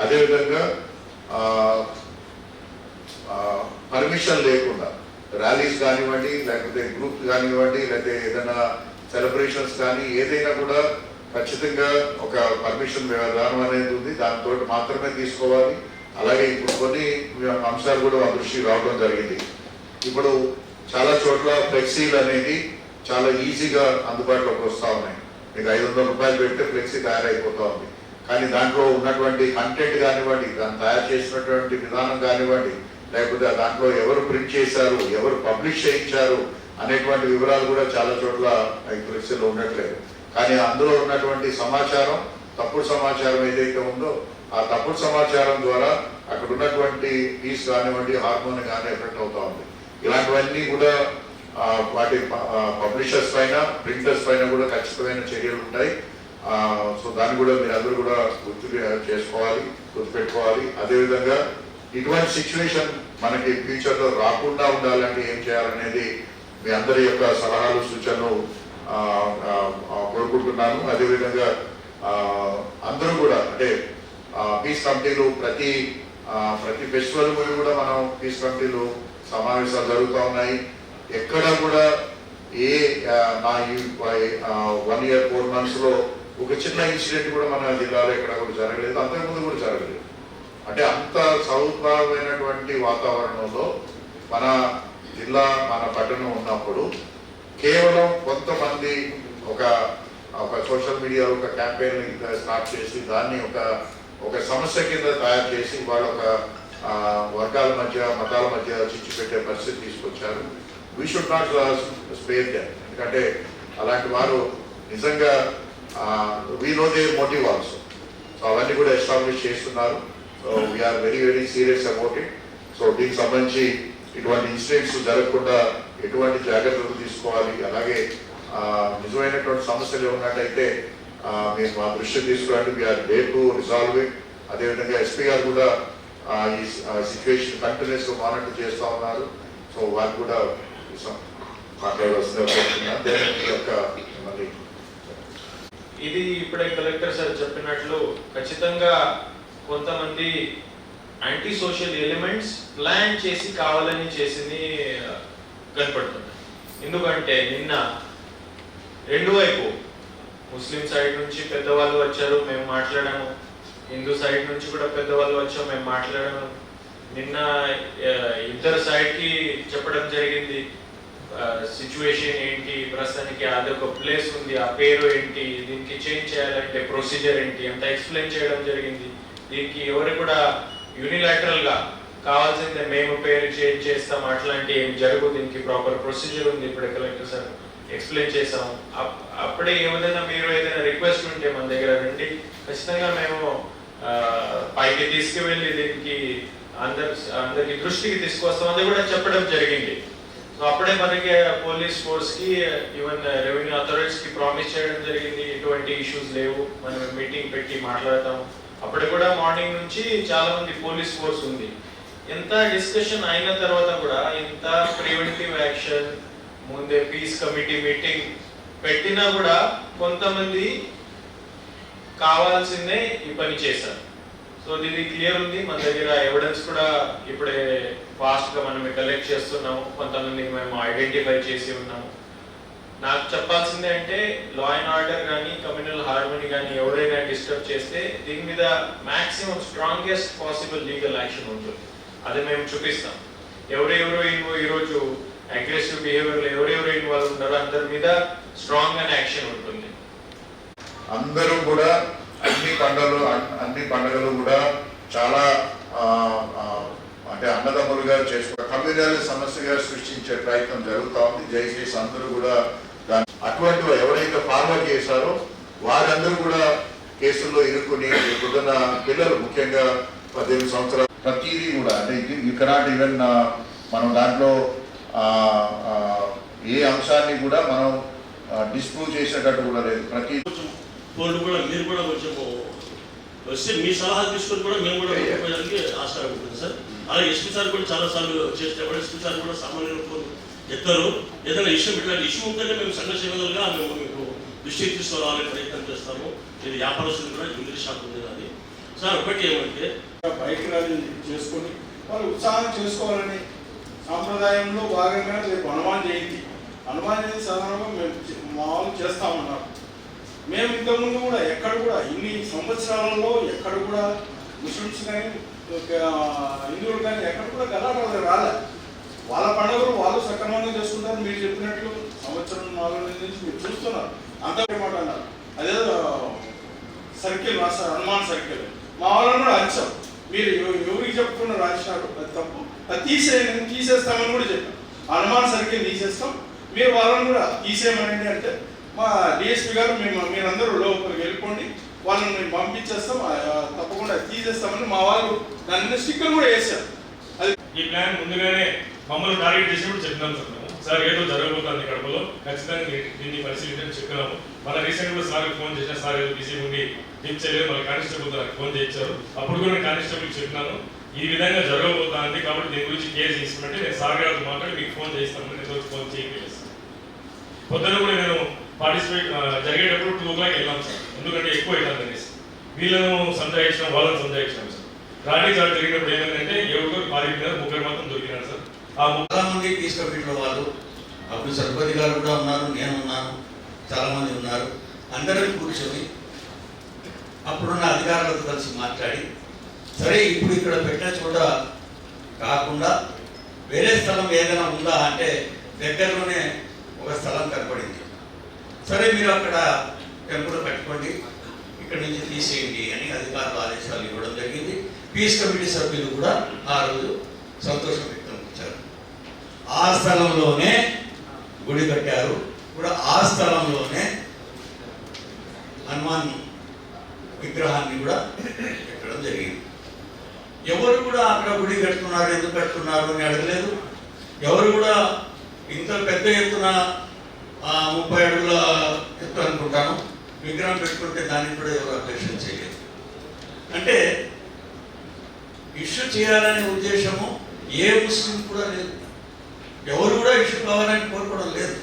అదేవిధంగా పర్మిషన్ లేకుండా ర్యాలీస్ కానివ్వండి, లేకపోతే గ్రూప్ కానివ్వండి, లేకపోతే ఏదైనా సెలబ్రేషన్స్ కానీ ఏదైనా కూడా ఖచ్చితంగా ఒక పర్మిషన్ విధానం అనేది ఉంది, దాంతో మాత్రమే తీసుకోవాలి. అలాగే ఇప్పుడు కొన్ని అంశాలు కూడా మా దృష్టికి రావడం జరిగింది. ఇప్పుడు చాలా చోట్ల ఫ్లెక్సీలు అనేది చాలా ఈజీగా అందుబాటులోకి వస్తూ ఉన్నాయి. మీకు 500 రూపాయలు పెడితే ఫ్లెక్సీ తయారైపోతూ ఉంది. కానీ దాంట్లో ఉన్నటువంటి కంటెంట్ కానివ్వండి, దాన్ని తయారు చేసినటువంటి విధానం కానివ్వండి, లేకపోతే దాంట్లో ఎవరు ప్రింట్ చేశారు, ఎవరు పబ్లిష్ చేయించారు అనేటువంటి వివరాలు కూడా చాలా చోట్ల ఫ్లెక్సీలో ఉండట్లేదు. కానీ అందులో ఉన్నటువంటి సమాచారం, తప్పుడు సమాచారం ఏదైతే ఉందో ఆ తప్పుడు సమాచారం ద్వారా అక్కడ ఉన్నటువంటి పీస్ కానివ్వండి, హార్మోన్ కానీ ఎఫెక్ట్ అవుతూ ఉంది. ఇలాంటివన్నీ కూడా వాటి పబ్లిషర్స్ పైన, ప్రింటర్స్ పైన కూడా ఖచ్చితమైన చర్యలు ఉంటాయి. సో దాన్ని కూడా మీరు అందరూ కూడా గుర్తుపెట్టుకోవాలి. అదేవిధంగా ఇటువంటి సిచ్యువేషన్ మనకి ఫ్యూచర్లో రాకుండా ఉండాలంటే ఏం చేయాలనేది మీ అందరి యొక్క సలహాలు, సూచనలు కోరుకుంటున్నాను. అదేవిధంగా అందరూ కూడా అంటే పీస్ కమిటీలు ప్రతి ఫెస్టివల్ కూడా మనం పీస్ కమిటీలు సమావేశాలు జరుగుతూ ఉన్నాయి. ఎక్కడ కూడా నా 1 year 4 months ఒక చిన్న ఇన్సిడెంట్ కూడా మన జిల్లాలో ఎక్కడ కూడా జరగలేదు, అంతకుముందు కూడా జరగలేదు. అంటే అంత సౌకర్యమైనటువంటి వాతావరణంలో మన జిల్లా, మన పట్టణం ఉన్నప్పుడు కేవలం కొంతమంది ఒక సోషల్ మీడియాలో ఒక క్యాంపెయిన్ స్టార్ట్ చేసి దాన్ని ఒక సమస్య కింద తయారు చేసి వాళ్ళ ఒక వర్గాల మధ్య, మతాల మధ్య చిచ్చు పెట్టే పరిస్థితి తీసుకొచ్చారు. We should not spare them. ఎందుకంటే అలాంటి వారు నిజంగా we know their motive also. So అవన్నీ కూడా ఎస్టాబ్లిష్ చేస్తున్నారు. So we are very very serious about it. So దీనికి సంబంధించి ఇటువంటి ఇన్సిడెంట్స్ జరగకుండా ఎటువంటి జాగ్రత్తలు తీసుకోవాలి, అలాగే నిజమైనటువంటి సమస్యలు ఉన్నట్టయితే మీరు మా దృష్టికి తీసుకురండి. We are there to resolve it. అదేవిధంగా ఎస్పీ గారు కూడా ఈ సిచ్యువేషన్ కంటిన్యూస్ మానిటర్ చేస్తూ ఉన్నారు. సో వారు కూడా ఇది ఇప్పుడే కలెక్టర్ సార్ చెప్పినట్లు ఖచ్చితంగా కొంతమంది యాంటీ సోషల్ ఎలిమెంట్స్ ప్లాన్ చేసి కావాలని చేసింది కనపడుతుంది. ఎందుకంటే నిన్న రెండు వైపు ముస్లిం సైడ్ నుంచి పెద్దవాళ్ళు వచ్చారు, మేము మాట్లాడాము. హిందూ సైడ్ నుంచి కూడా పెద్దవాళ్ళు వచ్చాము, మేము మాట్లాడాము. నిన్న ఇద్దరు సైడ్కి చెప్పడం జరిగింది సిచ్యువేషన్ ఏంటి, ప్రస్తుతానికి అదొక ప్లేస్ ఉంది, ఆ పేరు ఏంటి, దీనికి చేంజ్ చేయాలంటే ప్రొసీజర్ ఏంటి అంత ఎక్స్ప్లెయిన్ చేయడం జరిగింది. దీనికి ఎవరు కూడా యూనిలాటరల్ గా కావాల్సిందే మేము పేరు చేంజ్ చేస్తాం అట్లాంటి ఏం జరగదు. దీనికి ప్రాపర్ ప్రొసీజర్ ఉంది. ఇప్పుడే కలెక్టర్ సార్ ఎక్స్ప్లెయిన్ చేసాము. అప్పుడే ఏదైనా మీరు ఏదైనా రిక్వెస్ట్ ఉంటే మన దగ్గర రండి, ఖచ్చితంగా మేము పైకి తీసుకువెళ్ళి దీనికి అందరికి దృష్టికి తీసుకొస్తాం అని కూడా చెప్పడం జరిగింది. సో అప్పుడే మనకి పోలీస్ ఫోర్స్ కి, ఈవెన్ రెవెన్యూ అథారిటీస్ కి ప్రామిస్ చేయడం జరిగింది ఎటువంటి ఇష్యూస్ లేవు, మనం మీటింగ్ పెట్టి మాట్లాడతాము. అప్పుడు కూడా మార్నింగ్ నుంచి చాలా మంది పోలీస్ ఫోర్స్ ఉంది. ఎంత డిస్కషన్ అయిన తర్వాత కూడా ఇంత ప్రివెంటివ్ యాక్షన్ ముందే పీస్ కమిటీ మీటింగ్ పెట్టినా కూడా కొంతమంది కావాల్సిందే ఈ పని చేశారు. సో ఇది క్లియర్ ఉంది. మన దగ్గర ఎవిడెన్స్ కూడా ఇప్పుడే ఫాస్ట్ గా మనం కలెక్ట్ చేస్తున్నాము. కొంతమంది మేము ఐడెంటిఫై చేసి ఉన్నాము. నాకు చెప్పాల్సిందే అంటే లా అండ్ ఆర్డర్ కానీ, కమ్యూనల్ హార్మోనీ కానీ ఎవరైనా డిస్టర్బ్ చేస్తే దీని మీద maximum strongest possible legal action ఉంటుంది. అది మేము చూపిస్తాం. ఎవరెవరు ఈరోజు అగ్రెసివ్ బిహేవియర్ ఎవరెవరు ఇన్వాల్వ్ ఉంటారో అందరి మీద స్ట్రాంగ్ అనే యాక్షన్ ఉంటుంది. అందరూ కూడా అన్ని పండుగలు కూడా చాలా అంటే అన్నదమ్ములుగా చేసుకో కమ్యూనల్ సమస్యగా సృష్టించే ప్రయత్నం జరుగుతూ ఉంది. దయచేసి అందరూ కూడా అటువంటి ఎవరైతే ఫార్వర్డ్ చేశారో వారందరూ కూడా కేసుల్లో ఇరుక్కుని పొద్దున్న పిల్లలు ముఖ్యంగా 18 సంవత్సరాలు ప్రతిదీ కూడా అంటే యూ కెనాట్ ఈవెన్ మనం దాంట్లో ఏ అంశాన్ని కూడా మనం డిస్ప్రూవ్ చేసేటట్టు కూడా లేదు. ప్రతి వాళ్ళు కూడా మీరు కూడా కొంచెం వస్తే మీ సలహా తీసుకొని కూడా మేము కూడా పోయడానికి ఆస్కారం ఉంటుంది సార్. అలాగే ఎస్పీ సార్ కూడా చాలాసార్లు చేస్తే కూడా ఎస్పీ సార్ కూడా సామాన్యులు ఫోన్ ఎత్తారు. ఏదైనా ఇష్యూ ఇట్లాంటి ఇష్యూ ఉందంటే మేము సంఘ సేవలుగా మేము మీకు దృష్టికి తీసుకురావాలని ప్రయత్నం చేస్తాము. ఇది వ్యాపారస్తులు కూడా జ్యువెలరీ షాప్ ఉంది అది. సో సార్ ఒకటి ఏమంటే బైక్ ర్యాలీ చేసుకొని వాళ్ళు ఉత్సాహం చేసుకోవాలని సాంప్రదాయంలో భాగంగా రేపు హనుమాన్ జయంతి సాధారణంగా మేము మామూలు చేస్తామన్నారు. మేము ఇంతకుముందు కూడా ఎక్కడ కూడా ఇన్ని సంవత్సరాలలో ఎక్కడ కూడా ముస్లిమ్స్ కానీ హిందువులు కానీ ఎక్కడ కూడా గలాటాలు రాలే. వాళ్ళ పండుగలు వాళ్ళు సక్రమంగా చేసుకుంటారు. మీరు చెప్పినట్లు సంవత్సరం 4 నెలల నుంచి మీరు చూస్తున్నారు. అంత మాట అన్నారు. అదేదో సర్కిల్ రాస్తారు, హనుమాన్ సర్కిల్. మా వాళ్ళని కూడా అంచాం. మీరు ఎవరికి చెప్పుకున్న రాసినారు అది తప్పు, అది తీసేస్తామని కూడా చెప్పాం. హనుమాన్ సర్కిల్ తీసేస్తాం, మీరు వాళ్ళని కూడా తీసేయమనండి అంటే మా డిఎస్పీ గారు మీరందరూ లోపలికి వెళ్ళిపోండి, వాళ్ళని మేము పంపించేస్తాం, తప్పకుండా తీసేస్తామని మా వాళ్ళు దాని మీద స్టిక్కర్ కూడా వేశారు. ఈ ప్లాన్ ముందుగానే మమ్మల్ని టార్గెట్ చేసినప్పుడు చెప్పినాం సార్. మేము సార్ ఏదో జరగబోతుంది కడపలో, ఖచ్చితంగా దీన్ని పరిశీలించని చెప్పినాము. మన రీసెంట్ కూడా సార్ ఫోన్ చేసిన, సార్ ఏదో బిజీ ఉండి లిఫ్ట్ చేయలేదు, మన కానిస్టేబుల్ నాకు ఫోన్ చేయించారు. అప్పుడు కూడా నేను కానిస్టేబుల్ చెప్పినాను ఈ విధంగా జరగబోతుంది కాబట్టి దీని గురించి కేర్ తీసుకున్నట్టే నేను సార్ గారితో మాట్లాడి మీకు ఫోన్ చేస్తాను. నేను ఫోన్ చేయలేదు. పొద్దున కూడా నేను పార్టిసిపేట్ జరిగేటప్పుడు 2 o'clock వెళ్ళాం సార్, ఎందుకంటే ఎక్కువ అవుతుంది అనేసి. వీళ్ళను సంజాయించడం, వాళ్ళని సంజాయించడం సార్. రాణి చాటు జరిగినప్పుడు ఏమైందంటే ఎవరికొరు పారిపోయినారు, 3 మాత్రం దొరికినారు సార్. ఆ చాలా మంది పీస్ కమిటీలో వాళ్ళు, అప్పుడు సరపతి గారు కూడా ఉన్నారు, నేను ఉన్నాను, చాలామంది ఉన్నారు. అందరం కూర్చొని అప్పుడున్న అధికారులతో కలిసి మాట్లాడి, సరే ఇప్పుడు ఇక్కడ పెట్టిన చోట కాకుండా వేరే స్థలం ఏదైనా ఉందా అంటే దగ్గరలోనే ఒక స్థలం కనపడింది. సరే మీరు అక్కడ టెంపుల్ కట్టుకోండి, ఇక్కడ నుంచి తీసేయండి అని అధికారులు ఆదేశాలు ఇవ్వడం జరిగింది. పీస్ కమిటీ సభ్యులు కూడా ఆ రోజు సంతోషం వ్యక్తం చేశారు. ఆ స్థలంలోనే గుడి కట్టారు, కూడా ఆ స్థలంలోనే హనుమాన్ విగ్రహాన్ని కూడా పెట్టడం జరిగింది. ఎవరు కూడా అక్కడ గుడి కట్టుకున్నారు, ఎందుకు కట్టుకున్నారు అని అడగలేదు. ఎవరు కూడా ఇంత పెద్ద ఎత్తున 30 అడుగుల ఎత్తు అనుకుంటాను విగ్రహం పెట్టుకుంటే దానికి కూడా ఎవరు అబ్జెక్షన్ చేయలేదు. అంటే ఇష్యూ చేయాలనే ఉద్దేశము ఏ ముస్లిం కూడా లేదు, ఎవరు కూడా ఇష్యూ కావాలని కోరుకోవడం లేదు.